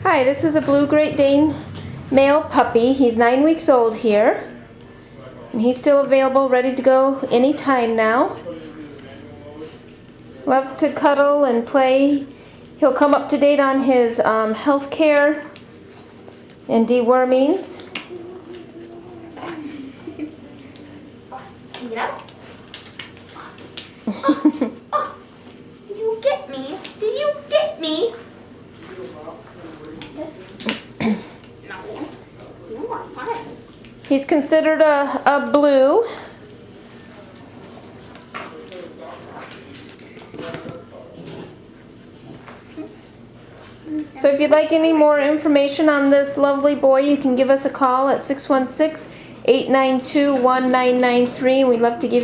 Hi, this is a blue Great Dane male puppy. He's 9 weeks old here. And he's still available, ready to go anytime now. Loves to cuddle and play. He'll come up to date on his health care and dewormings. Yep. Oh, did you get me? Did you get me? No. No more fun. He's considered a blue. So if you'd like any more information on this lovely boy, you can give us a call at 616-892-1993. We'd love to give you